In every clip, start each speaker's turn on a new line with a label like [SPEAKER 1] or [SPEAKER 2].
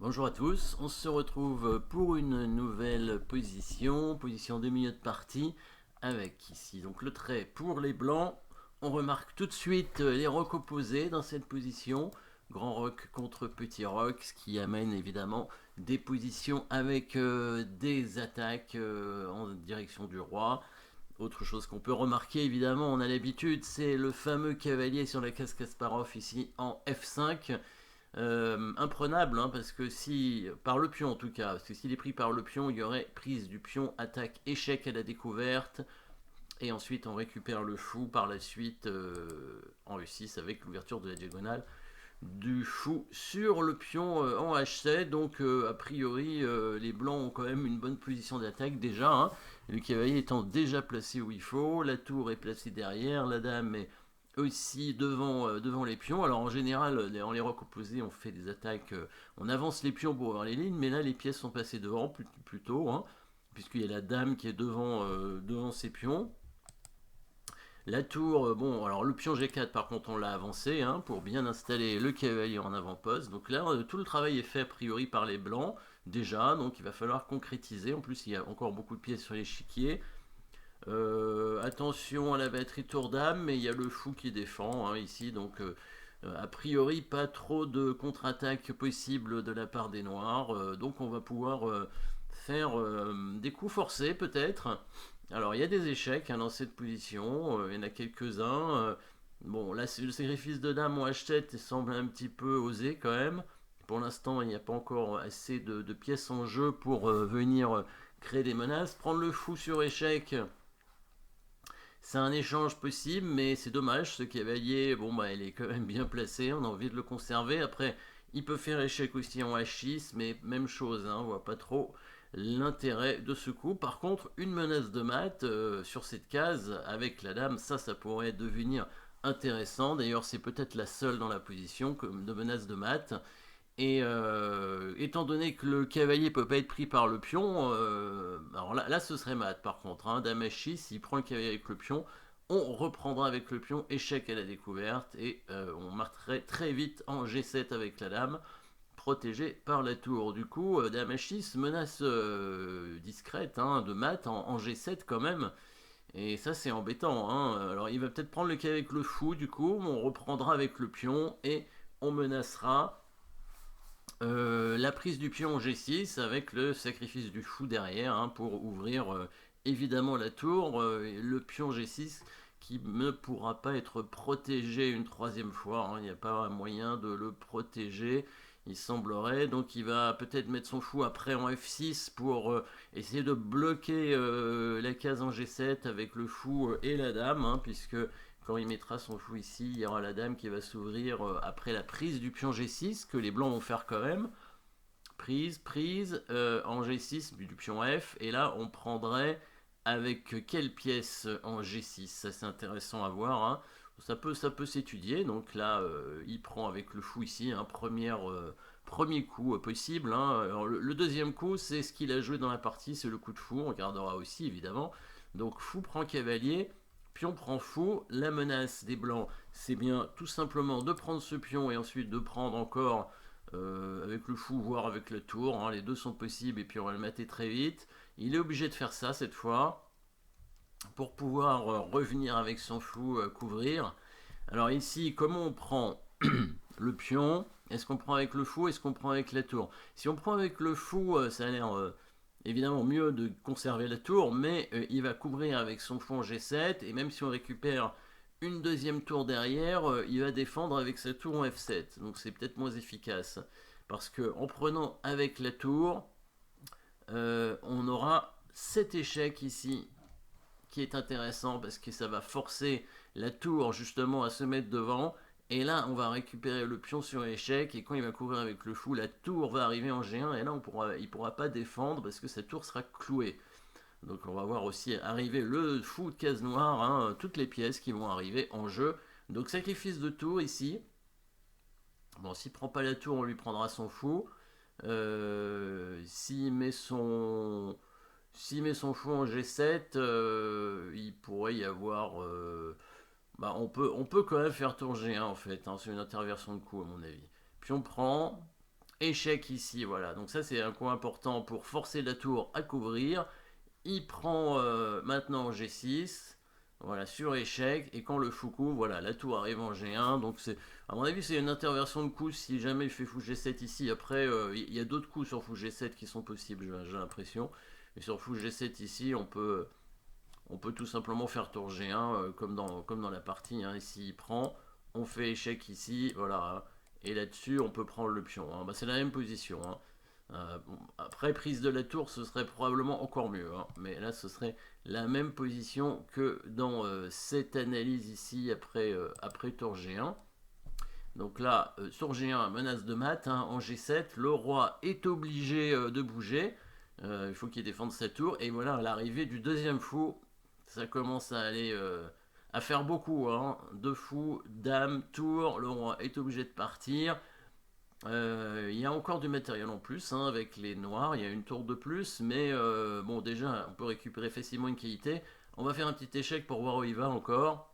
[SPEAKER 1] Bonjour à tous, on se retrouve pour une nouvelle position de milieu de partie, avec ici donc le trait pour les blancs. On remarque tout de suite les rocs opposés dans cette position, grand roc contre petit roc, ce qui amène évidemment des positions avec des attaques en direction du roi. Autre chose qu'on peut remarquer, évidemment, on a l'habitude, c'est le fameux cavalier sur la case Kasparov ici en F5. Imprenable, hein, parce que si, par le pion en tout cas, parce que s'il est pris par le pion, il y aurait prise du pion, attaque, échec à la découverte, et ensuite on récupère le fou par la suite en E6 avec l'ouverture de la diagonale du fou sur le pion en H7. Donc a priori les blancs ont quand même une bonne position d'attaque déjà, hein, le cavalier étant déjà placé où il faut, la tour est placée derrière, la dame est aussi devant les pions. Alors en général, en les rocs opposés, on fait des attaques, on avance les pions pour avoir les lignes, mais là les pièces sont passées devant plutôt, hein, puisqu'il y a la dame qui est devant ses pions. La tour, bon, alors le pion G4 par contre on l'a avancé, hein, pour bien installer le cavalier en avant-poste. Donc là tout le travail est fait a priori par les blancs déjà, donc il va falloir concrétiser. En plus il y a encore beaucoup de pièces sur l'échiquier. Attention à la batterie tour dame, mais il y a le fou qui défend, hein, ici, donc a priori pas trop de contre-attaque possible de la part des noirs, donc on va pouvoir faire des coups forcés peut-être. Alors il y a des échecs, hein, dans cette position, il y en a quelques-uns. Bon, là le sacrifice de dame en H7 semble un petit peu osé quand même. Pour l'instant il n'y a pas encore assez de pièces en jeu pour venir créer des menaces. Prendre le fou sur échec, c'est un échange possible, mais c'est dommage. Ce cavalier, bon, bah, il est quand même bien placé. On a envie de le conserver. Après, il peut faire échec aussi en H6, mais même chose, hein, on voit pas trop l'intérêt de ce coup. Par contre, une menace de mat sur cette case avec la dame, ça pourrait devenir intéressant. D'ailleurs, c'est peut-être la seule dans la position comme de menace de mat. Et étant donné que le cavalier peut pas être pris par le pion, alors là ce serait mat par contre, hein, dame H6, s'il prend le cavalier avec le pion, on reprendra avec le pion, échec à la découverte, et on marquerait très vite en G7 avec la dame, protégée par la tour. Du coup, dame H6, menace discrète, hein, de mat en G7 quand même, et ça c'est embêtant, hein. Alors il va peut-être prendre le cavalier avec le fou, du coup, on reprendra avec le pion, et on menacera la prise du pion G6 avec le sacrifice du fou derrière, hein, pour ouvrir évidemment la tour. Le pion G6 qui ne pourra pas être protégé une troisième fois, hein. Il n'y a pas moyen de le protéger, il semblerait. Donc il va peut-être mettre son fou après en F6 pour essayer de bloquer la case en G7 avec le fou et la dame, hein, puisque quand il mettra son fou ici, il y aura la dame qui va s'ouvrir après la prise du pion G6, que les blancs vont faire quand même. Prise, en G6 du pion F, et là on prendrait avec quelle pièce en G6. Ça c'est intéressant à voir, hein. Ça peut s'étudier. Donc là il prend avec le fou ici un premier coup possible, hein. Alors, le deuxième coup c'est ce qu'il a joué dans la partie, c'est le coup de fou, on regardera aussi évidemment. Donc fou prend cavalier, pion prend fou. La menace des blancs, c'est bien tout simplement de prendre ce pion et ensuite de prendre encore avec le fou, voire avec la tour, hein. Les deux sont possibles et puis on va le mater très vite. Il est obligé de faire ça cette fois pour pouvoir revenir avec son fou couvrir. Alors ici, comment on prend le pion? Est-ce qu'on prend avec le fou? Est-ce qu'on prend avec la tour? Si on prend avec le fou, ça a l'air évidemment mieux de conserver la tour, mais il va couvrir avec son fou en G7, et même si on récupère une deuxième tour derrière, il va défendre avec sa tour en F7. Donc c'est peut-être moins efficace. Parce que en prenant avec la tour, on aura cet échec ici qui est intéressant parce que ça va forcer la tour justement à se mettre devant. Et là, on va récupérer le pion sur échec, et quand il va couvrir avec le fou, la tour va arriver en G1, et là il pourra pas défendre parce que sa tour sera clouée. Donc on va voir aussi arriver le fou de case noire, hein, toutes les pièces qui vont arriver en jeu. Donc sacrifice de tour ici. Bon, s'il prend pas la tour, on lui prendra son fou. S'il met son fou en G7, il pourrait y avoir. Bah, on peut quand même faire tour G1 en fait, hein, c'est une interversion de coup à mon avis. Puis on prend, échec ici, voilà. Donc ça c'est un coup important pour forcer la tour à couvrir. Il prend maintenant G6, voilà, sur échec, et quand le fou couvre, voilà, la tour arrive en G1, donc c'est, à mon avis c'est une interversion de coups si jamais il fait fou G7 ici. Après, il y a d'autres coups sur fou G7 qui sont possibles, j'ai l'impression. Mais sur fou G7 ici, on peut tout simplement faire tour G1 comme dans la partie. Hein. Ici, il prend, on fait échec ici, voilà. Et là-dessus, on peut prendre le pion. Hein. Bah, c'est la même position. Hein. Bon, après, prise de la tour, ce serait probablement encore mieux. Hein. Mais là, ce serait la même position que dans cette analyse ici après tour G1. Donc là, sur G1, menace de mat. Hein, en G7, le roi est obligé de bouger. Il faut qu'il défende sa tour. Et voilà, à l'arrivée du deuxième fou, ça commence à aller à faire beaucoup. Hein. Deux fous, dame, tour, le roi est obligé de partir. Il y a encore du matériel en plus hein, avec les noirs, il y a une tour de plus, mais bon déjà on peut récupérer facilement une qualité. On va faire un petit échec pour voir où il va encore.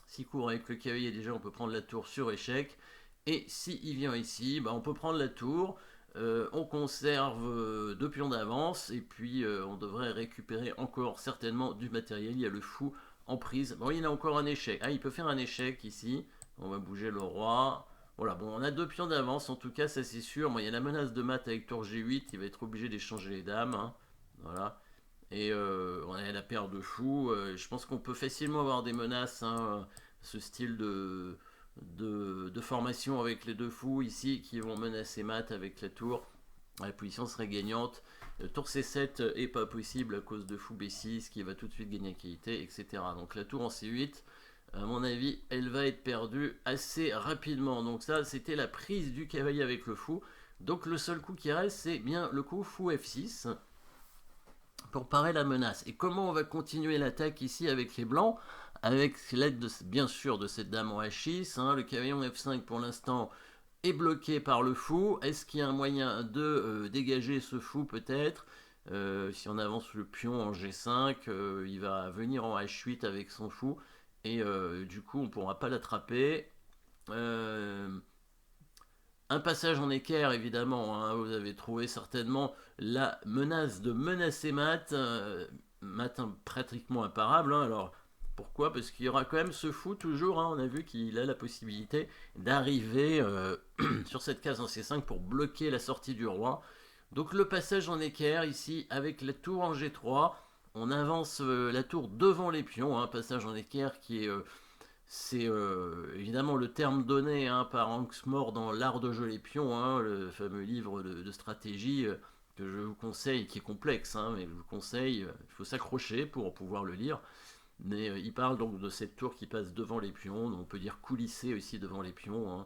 [SPEAKER 1] S'il court avec le cavalier déjà on peut prendre la tour sur échec. Et s'il vient ici, bah, on peut prendre la tour. On conserve deux pions d'avance et puis on devrait récupérer encore certainement du matériel. Il y a le fou en prise. Bon, il a encore un échec. Ah, il peut faire un échec ici. On va bouger le roi. Voilà, bon, on a deux pions d'avance. En tout cas, ça c'est sûr. Bon, il y a la menace de mat avec tour G8. Il va être obligé d'échanger les dames. Hein. Voilà. Et on a la paire de fous. Je pense qu'on peut facilement avoir des menaces. Hein, ce style de formation avec les deux fous ici qui vont menacer mat avec la tour. La position serait gagnante. Tour C7 est pas possible à cause de fou B6 qui va tout de suite gagner qualité, etc. Donc la tour en C8, à mon avis, elle va être perdue assez rapidement. Donc ça, c'était la prise du cavalier avec le fou. Donc le seul coup qui reste, c'est bien le coup fou F6 pour parer la menace. Et comment on va continuer l'attaque ici avec les blancs? Avec l'aide bien sûr de cette dame en H6, hein, le cavalier en F5 pour l'instant est bloqué par le fou. Est-ce qu'il y a un moyen de dégager ce fou peut-être si on avance le pion en G5, il va venir en H8 avec son fou et du coup on ne pourra pas l'attraper. Un passage en équerre, évidemment, hein, vous avez trouvé certainement la menace de menacer mat, mat pratiquement imparable. Hein, alors, pourquoi? Parce qu'il y aura quand même ce fou toujours, hein, on a vu qu'il a la possibilité d'arriver sur cette case en C5 pour bloquer la sortie du roi. Donc le passage en équerre ici avec la tour en G3, on avance la tour devant les pions, hein, passage en équerre qui est... c'est évidemment le terme donné hein, par Hanksmore dans L'Art de jouer les pions, hein, le fameux livre de stratégie que je vous conseille, qui est complexe, hein, mais je vous conseille, il faut s'accrocher pour pouvoir le lire. Mais il parle donc de cette tour qui passe devant les pions, on peut dire coulisser aussi devant les pions. Hein.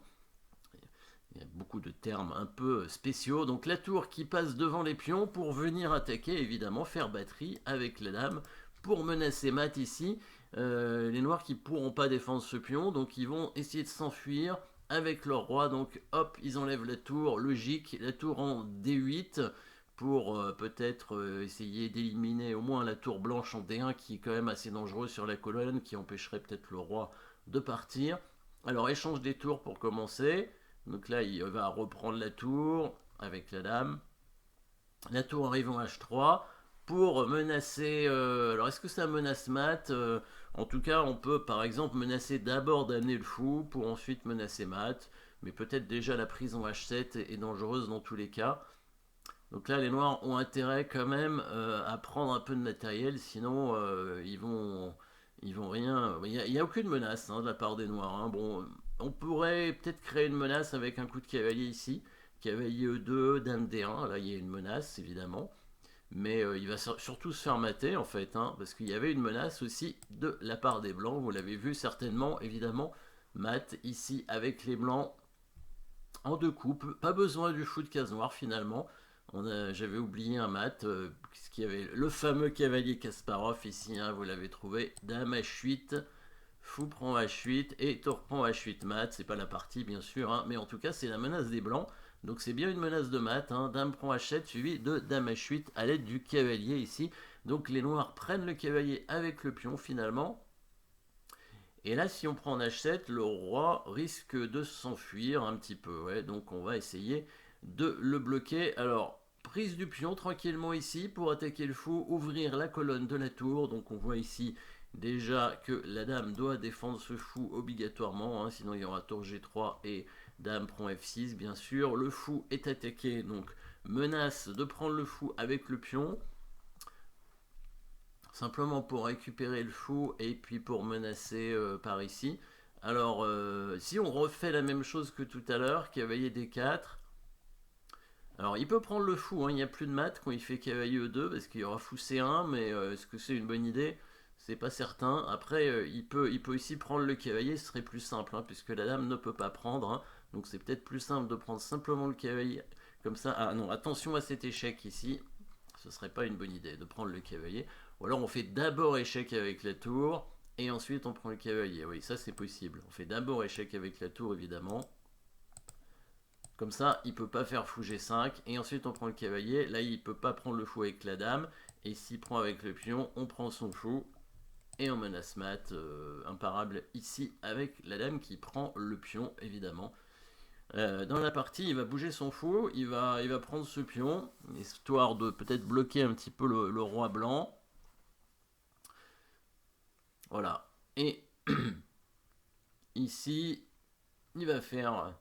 [SPEAKER 1] Il y a beaucoup de termes un peu spéciaux. Donc la tour qui passe devant les pions pour venir attaquer, évidemment, faire batterie avec la dame pour menacer mat ici. Les noirs qui pourront pas défendre ce pion, donc ils vont essayer de s'enfuir avec leur roi. Donc hop, ils enlèvent la tour, logique, la tour en D8 pour peut-être essayer d'éliminer au moins la tour blanche en D1 qui est quand même assez dangereux sur la colonne, qui empêcherait peut-être le roi de partir. Alors échange des tours pour commencer. Donc là il va reprendre la tour avec la dame. La tour arrive en H3 pour menacer... alors est-ce que ça menace mat en tout cas, on peut par exemple menacer d'abord d'amener le fou pour ensuite menacer mat. Mais peut-être déjà la prise en H7 est dangereuse dans tous les cas. Donc là, les noirs ont intérêt quand même à prendre un peu de matériel, sinon ils vont rien. Il n'y a aucune menace hein, de la part des noirs. Hein. Bon, on pourrait peut-être créer une menace avec un coup de cavalier ici. Cavalier E2, dame D1. Là, il y a une menace évidemment. Mais il va surtout se faire mater en fait, hein, parce qu'il y avait une menace aussi de la part des blancs. Vous l'avez vu certainement, évidemment. Mat ici avec les blancs en deux coupes. Pas besoin du fou de case noire finalement. J'avais oublié un mat, puisqu'il y avait le fameux cavalier Kasparov ici, hein, vous l'avez trouvé. Dame H8, fou prend H8 et tour prend H8 mat. C'est pas la partie bien sûr, hein, mais en tout cas c'est la menace des blancs. Donc c'est bien une menace de mat, hein. Dame prend H7 suivi de Dame H8 à l'aide du cavalier ici. Donc les noirs prennent le cavalier avec le pion finalement. Et là, si on prend en H7, le roi risque de s'enfuir un petit peu. Ouais, donc on va essayer de le bloquer. Alors, prise du pion tranquillement ici pour attaquer le fou, ouvrir la colonne de la tour. Donc on voit ici déjà que la dame doit défendre ce fou obligatoirement, hein, sinon il y aura tour G3 et dame prend F6 bien sûr. Le fou est attaqué, donc menace de prendre le fou avec le pion. Simplement pour récupérer le fou et puis pour menacer par ici. Alors, si on refait la même chose que tout à l'heure, cavalier D4. Alors, il peut prendre le fou, hein, il n'y a plus de mat quand il fait cavalier E2 parce qu'il y aura fou C1, mais est-ce que c'est une bonne idée? C'est pas certain. Après, il peut aussi prendre le cavalier, ce serait plus simple, hein, puisque la dame ne peut pas prendre. Hein, donc, c'est peut-être plus simple de prendre simplement le cavalier comme ça. Ah non, attention à cet échec ici. Ce serait pas une bonne idée de prendre le cavalier. Ou alors on fait d'abord échec avec la tour, et ensuite on prend le cavalier. Oui, ça c'est possible. On fait d'abord échec avec la tour, évidemment. Comme ça, il peut pas faire fou G5, et ensuite on prend le cavalier. Là, il peut pas prendre le fou avec la dame, et s'il prend avec le pion, on prend son fou, et on menace mat, imparable ici, avec la dame qui prend le pion, évidemment. Dans la partie, il va bouger son fou, il va prendre ce pion, histoire de peut-être bloquer un petit peu le roi blanc. Voilà. Et ici, il va faire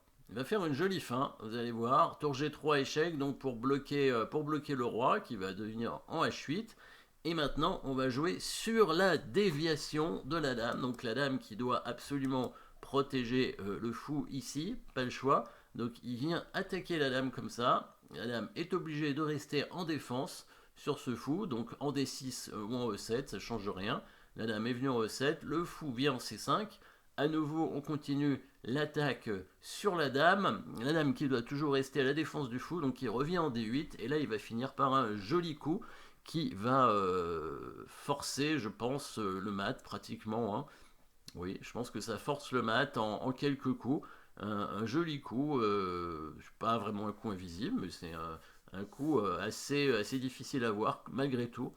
[SPEAKER 1] une jolie fin, vous allez voir. Tour G3 échec, donc pour bloquer le roi, qui va devenir en H8. Et maintenant, on va jouer sur la déviation de la dame. Donc la dame qui doit absolument protéger le fou ici, pas le choix. Donc il vient attaquer la dame comme ça. La dame est obligée de rester en défense sur ce fou, donc en D6 ou en E7, ça change rien. La dame est venue en E7, le fou vient en C5. À nouveau, on continue l'attaque sur la dame qui doit toujours rester à la défense du fou, donc il revient en D8, et là il va finir par un joli coup qui va forcer, je pense, le mat pratiquement. Hein. Oui, je pense que ça force le mat en quelques coups. Un joli coup, pas vraiment un coup invisible, mais c'est un coup assez difficile à voir malgré tout.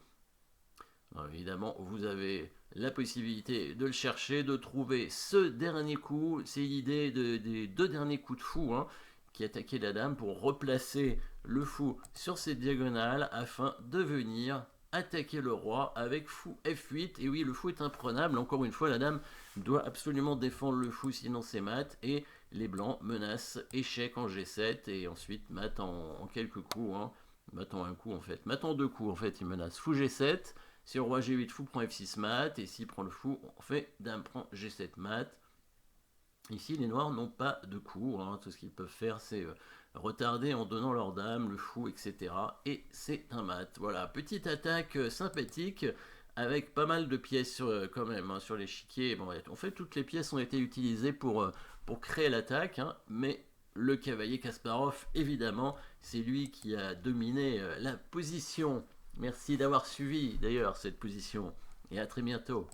[SPEAKER 1] Alors, évidemment, vous avez la possibilité de le chercher, de trouver ce dernier coup. C'est l'idée des deux derniers coups de fou hein, qui attaquaient la dame pour replacer le fou sur cette diagonale afin de venir attaquer le roi avec fou F8. Et oui, le fou est imprenable. Encore une fois, la dame doit absolument défendre le fou, sinon c'est mat. Et les blancs menacent échec en G7 et ensuite mat en quelques coups. Hein. Mat en un coup en fait. Mat en deux coups en fait, il menace fou G7. Si le roi G8, fou prend F6 mat, et s'il prend le fou, on fait dame prend G7 mat. Ici, les noirs n'ont pas de coup, hein. Tout ce qu'ils peuvent faire, c'est retarder en donnant leur dame, le fou, etc. Et c'est un mat. Voilà, petite attaque sympathique, avec pas mal de pièces quand même hein, sur l'échiquier. Bon, en fait, toutes les pièces ont été utilisées pour créer l'attaque, hein, mais le cavalier Kasparov, évidemment, c'est lui qui a dominé la position. Merci d'avoir suivi d'ailleurs cette position et à très bientôt.